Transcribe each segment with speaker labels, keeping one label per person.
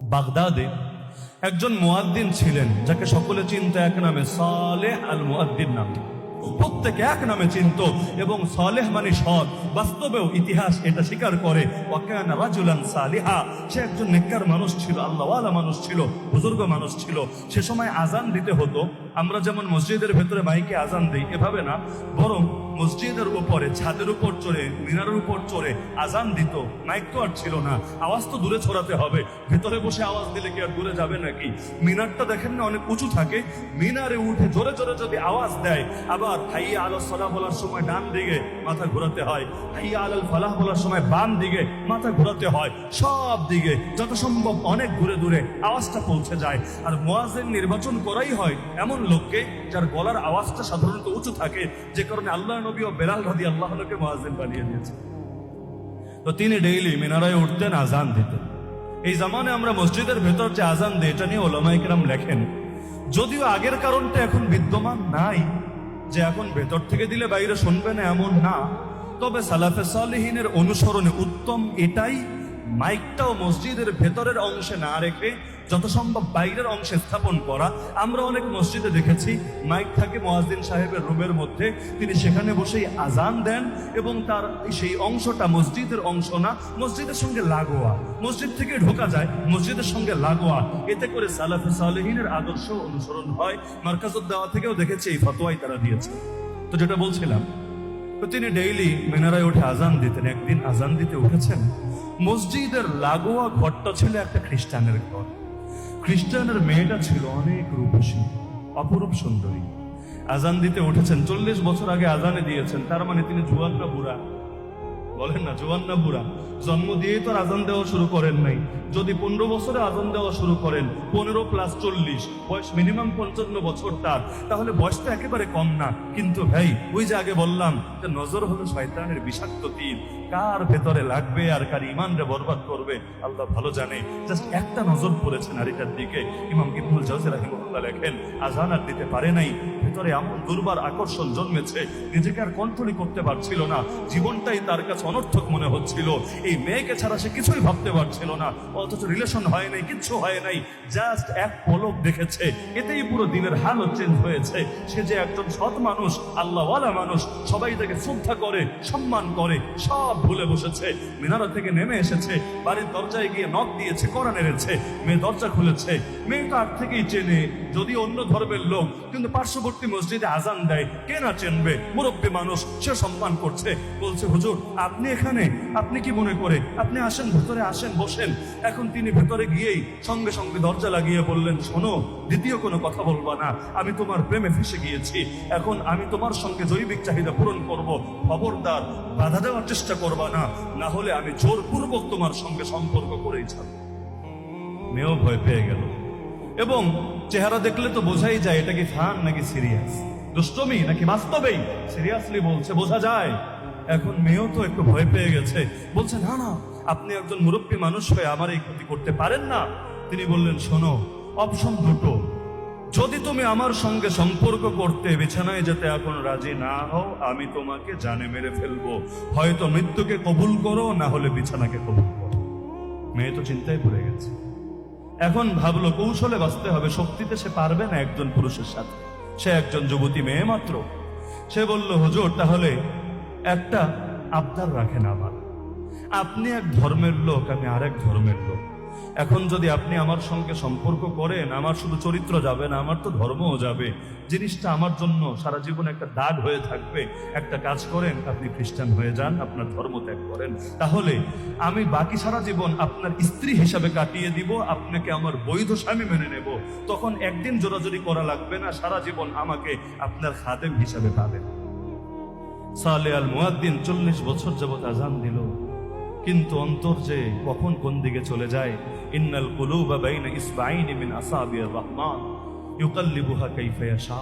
Speaker 1: বাগদাদে একজন মুয়াদ্দিন ছিলেন যাকে সকলে চিনতো এক নামে সালেহ আল মুয়াদ্দিন নামে। প্রত্যেকে এক নামে চিনত এবং সালেহ মানে সৎ। বাস্তবেও ইতিহাস এটা স্বীকার করে ওয়াকানা রাজুলান সালিহা, সে একজন নেককার মানুষ ছিল, আল্লাহওয়ালা মানুষ ছিল, বুজুর্গ মানুষ ছিল। সে সময় আজান দিতে হতো, আমরা যেমন মসজিদের ভেতরে মাইকে আজান দিই এভাবে না, বরং মসজিদের উপরে ছাদের উপর চড়ে মিনারের উপর চড়ে আজান দিত। মাইক তো আর ছিল না, আওয়াজ তো দূরে ছড়াতে হবে, ভেতরে বসে আওয়াজ দিলে কি আর দূরে যাবে নাকি? মিনারটা দেখেন না অনেক উঁচু থাকে, মিনারে উঠে জোরে জোরে যদি আওয়াজ দেয়, আবার হাইয়া আলাস সালাহ বলার সময় ডান দিকে মাথা ঘোরাতে হয়, হাইয়া আলাল ফালাহ বলার সময় বাম দিকে মাথা ঘোরাতে হয়, সব দিকে যত সম্ভব অনেক দূরে দূরে আওয়াজটা পৌঁছে যায়। আর মুয়াজ্জিন নির্বাচন করাই হয় এমন লোককে যার গলার আওয়াজটা সাধারণত উঁচু থাকে, যে কারণে আল্লাহ নবী ও বেলাল রাদিয়াল্লাহু আনহুকে মুয়াজ্জিন বানিয়ে দিয়েছে। তো তিনি ডেইলি মিনারায় উঠতেন, আজান দিতেন। এই জামানে আমরা মসজিদের ভেতর যে আজান দিই এটা নিয়ে উলামায়ে কেরাম লেখেন, যদিও আগের কারণটা এখন বিদ্যমান নাই, যে এখন ভেতর থেকে দিলে বাইরে শুনবে না এমন না, তবে সালাফে সালেহিনের অনুসরণে উত্তম এটাই, মাইকটাও মসজিদের ভেতরের অংশে না রেখে যত সম্ভব বাইরের অংশে স্থাপন করা। আমরা অনেক মসজিদে দেখেছি মাইক থাকে মুয়াজ্জিন সাহেবের রুমের মধ্যে, তিনি সেখানে বসেই আজান দেন এবং তার সেই অংশটা মসজিদের অংশ না, মসজিদের সঙ্গে লাগোয়া, মসজিদ থেকে ঢোকা যায় মসজিদের সঙ্গে লাগোয়া। এতে করে সালাফে সালেহিনের আদর্শ অনুসরণ হয়। মারকাজুদ দাওয়া থেকেও দেখেছি এই ফতোয়াই তারা দিয়েছে। তো যেটা বলছিলাম, তো তিনি ডেইলি মিনারায় উঠে আজান দিতেন। একদিন আজান দিতে উঠেছেন, মসজিদের লাগোয়া ঘরটা ছিল একটা খ্রিস্টানের ঘর। খ্রিস্টানের মেয়েটা ছিল অনেক রূপসী, অপরূপ সুন্দরী। আজান দিতে উঠেছেন, 40 বছর আগে আজানে দিয়েছেন, তার মানে তিনি জুয়ান না বুড়া? বলেন না, জুয়ান না বুড়া? জন্ম দিয়েই তো আজান দেওয়া শুরু করেন নাই। যদি 15 বছরে আজান দেওয়া শুরু করেন, 15 + 40 বয়স মিনিমাম 55 বছর তার, তাহলে বয়স তো একেবারে কম না। কিন্তু ভাই, ওই যে আগে বললাম যে নজর হলো শয়তানের বিষাক্ত তীর, কার ভেতরে লাগবে আর কার ইমানরে বরবাদ করবে আল্লাহ ভালো জানে। জাস্ট একটা নজর পড়েছে নারীটার দিকে। ইমাম ইবনুল জাওজি রাহিমাহুল্লাহ লেখেন, আজান আর দিতে পারে নাই, ভেতরে এমন দুর্বার আকর্ষণ জন্মেছে, নিজেকে আর কন্ট্রোল করতে পারছিল না, জীবনটাই তার কাছে অনর্থক মনে হচ্ছিল। এই মেয়েকে ছাড়া সে কিছুই ভাবতে পারছিল না, অথচ রিলেশন হয় নাই, কিচ্ছু হয় নাই, জাস্ট এক পলক দেখেছে, এতেই পুরো দিনের হাল চেঞ্জ হয়েছে। সে যে একজন সৎ মানুষ, আল্লাহওয়ালা মানুষ, সবাই তাকে শ্রদ্ধা করে, সম্মান করে, সব ভুলে বসেছে। মিনারা থেকে নেমে এসেছে, বাড়ির দরজায় গিয়ে নক দিয়েছে, কড়া নেড়েছে, মেয়ে দরজা খুলেছে। মেয়ে তো আগ থেকেই চেনে, যদি অন্য ধর্মের লোক, কিন্তু পার্শ্ববর্তী মসজিদে আজান দেয়, কে না চেনবে, মুরব্বী মানুষ, সে সম্মান করছে। বলছে, হুজুর আপনি এখানে, আপনি কি মনে করে, আপনি আসেন, ভেতরে আসেন, বসেন। এখন তিনি ভেতরে গিয়েই সঙ্গে সঙ্গে দরজা লাগিয়ে বললেন, শোনো, দ্বিতীয় কোনো কথা বলবা না, আমি তোমার প্রেমে ফেসে গিয়েছি, এখন আমি তোমার সঙ্গে জৈবিক চাহিদা পূরণ করব, খবরদার বাধা দেওয়ার চেষ্টা করবা না, না হলে আমি জোরপূর্বক তোমার সঙ্গে সম্পর্ক করেই ছাড়ব। মেয়েও ভয় পেয়ে গেল, এবং চেহারা দেখলে তো বোঝাই যায় এটা কি ফান নাকি সিরিয়াস, দুষ্টমি নাকি বাস্তবেই সিরিয়াসলি বলছে, বোঝা যায়। এখন মেয়েও তো একটু ভয় পেয়ে গেছে, বলছে, না না, আপনি একজন মুরব্বী মানুষ হয়ে আমার এই ক্ষতি করতে পারেন না। তিনি বললেন, শোনো, অপশন দুটো, যদি তুমি আমার সঙ্গে সম্পর্ক করতে, বিছানায় যেতে এখন রাজি না হও, আমি তোমাকে জানে মেরে ফেলবো, হয়তো মৃত্যুকে কবুল করো, না হলে বিছানাকে কবুল করো। মেয়ে তো চিন্তায় পড়ে গেছে, এখন ভাবলো কৌশলে বাঁচতে হবে, শক্তিতে সে পারবে না একজন পুরুষের সাথে, সে একজন যুবতী মেয়ে মাত্র। সে বলল, হুজুর তাহলে একটা আবদার রাখেন আমার, আপনি এক ধর্মের লোক, আমি আরেক ধর্মের লোক, এখন যদি আপনি আমার সঙ্গে সম্পর্ক করেন, আমার শুধু চরিত্র যাবে না, আমার তো ধর্মও যাবে, জিনিসটা আমার জন্য সারা জীবন একটা দাগ হয়ে থাকবে। একটা কাজ করেন, আপনি খ্রিস্টান হয়ে যান, আপনার ধর্ম ত্যাগ করেন, তাহলে আমি বাকি সারা জীবন আপনার স্ত্রী হিসাবে কাটিয়ে দিব, আপনাকে আমার বৈধ স্বামী মেনে নেব, তখন একদিন জোরাজোরি করা লাগবে না, সারা জীবন আমাকে আপনার খাদেম হিসাবে পাবেন। সালেহ আল মুয়াদ্দিন 40 বছর যাবত আজান দিল, কিন্তু অন্তর যে কখন কোন দিকে চলে যায়। ইন্নাল কুলুবা বাইনা ইসবাইনি মিন আসাবির রহমান ইউকাল্লিবুহা কাইফা ইয়াশা,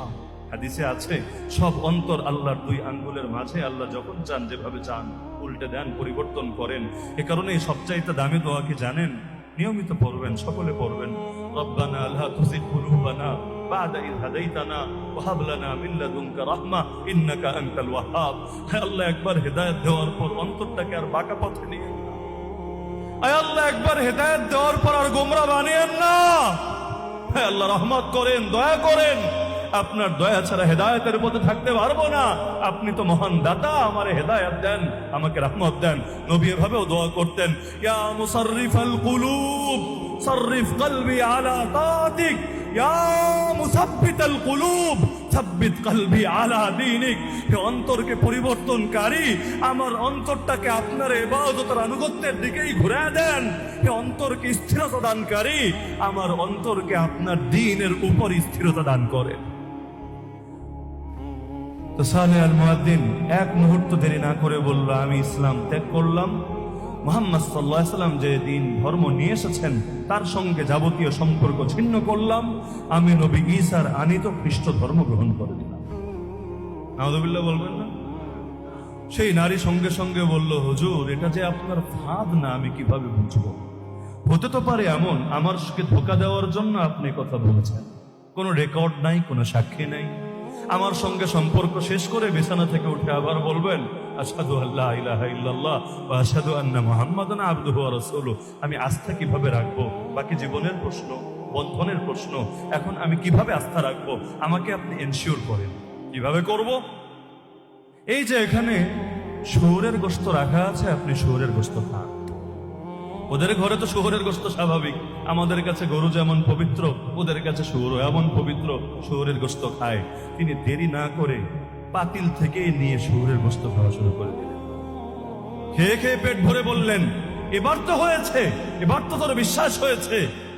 Speaker 1: হাদিসে আছে, সব অন্তর আল্লাহর 2 আঙ্গুলের মাঝে, আল্লাহ যখন চান যেভাবে চান উল্টে দেন, পরিবর্তন করেন। এ কারণেই সবচাইতে দামি দোয়া কি জানেন? নিয়মিত পড়বেন, সকলে পড়বেন, রব্বানা লা তুযিগ কুলুবানা বা'দা ইয হাদাইতানা ওয়া হাব লানা মিন লাদুনকা রাহমা ইন্নাকা আনতাল ওয়াহ্হাব। হে আল্লাহ, একবার হেদায়েত দেওয়ার পর অন্তরটাকে আর বাঁকা পথে নিয়ে, আয় আল্লাহ, একবার হেদায়েত দেওয়ার পর আর গোমরা বানিয়েন না। হ্যাঁ আল্লাহ, রহমত করেন, দয়া করেন। আপনার দয়া ছাড়া হেদায়েতের পথে থাকতে পারবো না। আপনি তো মহান দাতা, আমারে হেদায়েত দেন, আমাকে রহমত দেন। নবী এভাবেও দোয়া করতেন, ইয়া মুসাররিফাল কুলুব সাররিফ কলবি আলা তাআতিক, ইয়া মুসাব্বিতাল কুলুব সাব্বিত কলবি আলা দীনিক। হে অন্তরকে পরিবর্তনকারী, আমার অন্তরটাকে আপনার ইবাদতের আনুগত্যের দিকেই ঘুরে দেন। হে অন্তরকে স্থিরতা দানকারী, আমার অন্তরকে আপনার দ্বীনের উপর স্থিরতা দান করেন। তো সালেহ আল মুয়াদ্দিন এক মুহূর্ত দেরি না করে বলল, আমি ইসলাম ত্যাগ করলাম। মুহাম্মদ সাল্লাল্লাহু আলাইহি ওয়াসাল্লাম যে দিন ধর্ম নিয়ে এসেছেন তার সঙ্গে যাবতীয় সম্পর্ক ছিন্ন করলাম। আমি নবী ঈসার আনিত খ্রিস্ট ধর্ম গ্রহণ করে দিলাম। নাউযুবিল্লাহ বলবেন না? সেই নারী সঙ্গে সঙ্গে বলল, হুজুর, এটা যে আপনার ফাঁদ না, আমি কিভাবে বুঝবো? হতে তো পারে এমন আমারকে ধোঁকা দেওয়ার জন্য আপনি কথা বলেছেন। কোনো রেকর্ড নাই, কোনো সাক্ষী নাই। আমার সঙ্গে সম্পর্ক শেষ করে বিছানা থেকে উঠে আবার বলবেন, আশহাদু আল্লা ইলাহা ইল্লাল্লাহ ওয়া আশহাদু আন্না মুহাম্মাদান আবদুহু ওয়া রাসূলুহু। আমি আস্থা কিভাবে রাখবো? বাকি জীবনের প্রশ্ন, বন্ধনের প্রশ্ন। এখন আমি কিভাবে আস্থা রাখবো? আমাকে আপনি এনশিওর করেন। কিভাবে করব? এই যে এখানে শুয়োরের গোশত রাখা আছে, আপনি শুয়োরের গোশত খান। ওদের ঘরে তো শুয়োরের গোশত স্বাভাবিক। আমাদের কাছে গরু যেমন পবিত্র, ওদের কাছে শুয়োরও এমন পবিত্র, শুয়োরের গোশত খায়। তিনি দেরি না করে পাতিল থেকে নিয়ে শুয়োরের গোশত খাওয়া শুরু করে দিলেন। খেয়ে খেয়ে পেট ভরে বললেন, এবার তো হয়েছে, এবার তো তোর বিশ্বাস হয়েছে।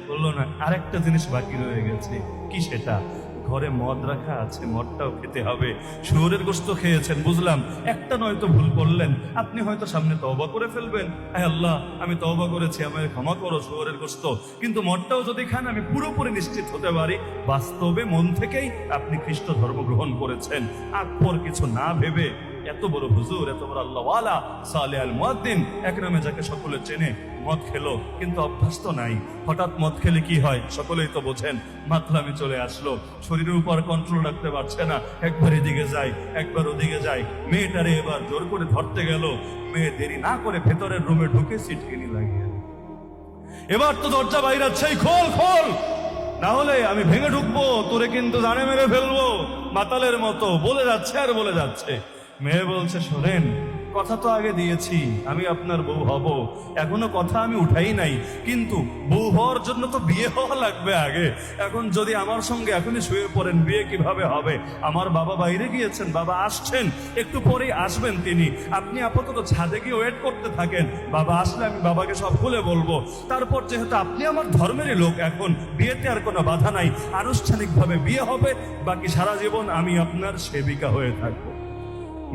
Speaker 1: বললো না, আরেকটা জিনিস বাকি রয়ে গেছে। কি সেটা? ঘরে মদ রাখা আছে, মদটাও খেতে হবে। শুয়োরের গোশত খেয়েছেন বুঝলাম, একটা নয়তো ভুল করলেন, আপনি হয়তো সামনে তওবা করে ফেলবেন। আয় আল্লাহ, আমি তওবা করেছি, আমায় ক্ষমা করো শুয়োরের গোশত। কিন্তু মদটাও যদি খান, আমি পুরোপুরি নিশ্চিত হতে পারি বাস্তবে মন থেকেই আপনি খ্রিস্ট ধর্ম গ্রহণ করেছেন। আকবর কিছু না ভেবে এত বড় হুজুর, এত বড় আল্লাহওয়ালা সালেহ আল মুয়াদ্দিন, এক নামে যাকে সকলে চেনে, মদ খেলো, কিন্তু অভ্যাস তো নাই। হঠাৎ মদ খেলে কি হয় সকলেই তো বোঝেন। মাতলামি চলে আসলো, শরীরের উপর কন্ট্রোল রাখতে পারছে না, একবার এদিকে যায়, একবার ওদিকে যায়। মেয়েটারে এবার জোর করে ধরতে গেল। মেয়ে দেরি না করে ভেতরের রুমে ঢুকে সিটকিনি লাগিয়ে, এবার তো দরজা বাইরাচ্ছে, খোল খোল, না হলে আমি ভেঙে ঢুকবো, তোরে কিন্তু জানে মেরে ফেলবো। মাতালের মতো বলে যাচ্ছে আর বলে যাচ্ছে। মেয়ে বলছে, শোনেন, কথা তো আগে দিয়েছি আমি আপনার বউ হব, এখনো কথা আমি উঠাই নাই, কিন্তু বউ হওয়ার জন্য তো বিয়ে হওয়া লাগবে আগে। এখন যদি আমার সঙ্গে এখনই শুয়ে পড়েন, বিয়ে কিভাবে হবে? আমার বাবা বাইরে গিয়েছেন, বাবা আসছেন, একটু পরেই আসবেন তিনি। আপনি আপাতত ছাদে গিয়ে ওয়েট করতে থাকেন, বাবা আসলে আমি বাবাকে সব খুলে বলবো। তারপর যেহেতু আপনি আমার ধর্মেরই লোক, এখন বিয়েতে আর কোনো বাধা নাই, আনুষ্ঠানিকভাবে বিয়ে হবে, বাকি সারা জীবন আমি আপনার সেবিকা হয়ে থাকবো।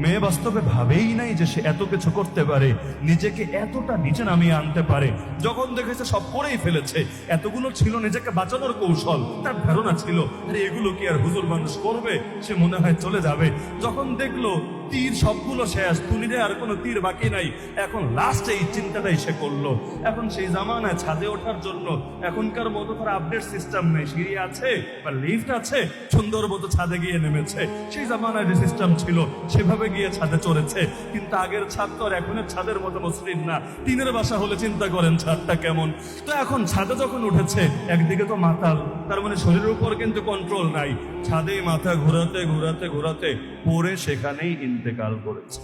Speaker 1: মেয়ে বাস্তবে ভাবেই নাই যে সে এত কিছু করতে পারে, নিজেকে এতটা নিচে নামিয়ে আনতে পারে। যখন দেখেছে সব করেই ফেলেছে, এতগুলো ছিল নিজেকে বাঁচানোর কৌশল, তার ধারণা ছিল আরে এগুলো কি আর হুজুর মানুষ করবে, সে মনে হয় চলে যাবে। যখন দেখলো তীর সবগুলো শেষ, তুনিরে আর কোনো তীর বাকি নাই, এখন লাস্টে এই চিন্তাটাই সে করলো। এখন সেই জামানায় ছাদে ওঠার জন্য এখনকার মতো তার আপডেট সিস্টেম নেই, সিঁড়ি আছে বা লিফট আছে, সুন্দর মতো ছাদে গিয়ে নেমেছে। সেই জামানায় যে সিস্টেম ছিল সেভাবে গিয়ে ছাদে চড়েছে। কিন্তু আগের ছাদ তো আর এখনের ছাদের মতো মসৃণ না, টিনের বাসা হলে চিন্তা করেন ছাদটা কেমন। তো এখন ছাদে যখন উঠেছে, একদিকে তো মাতাল, তার মানে শরীরের উপর কিন্তু কন্ট্রোল নাই, ছাদে মাথা ঘোরাতে ঘোরাতে ঘোরাতে পরে সেখানেই ইন্তেকাল করেছে।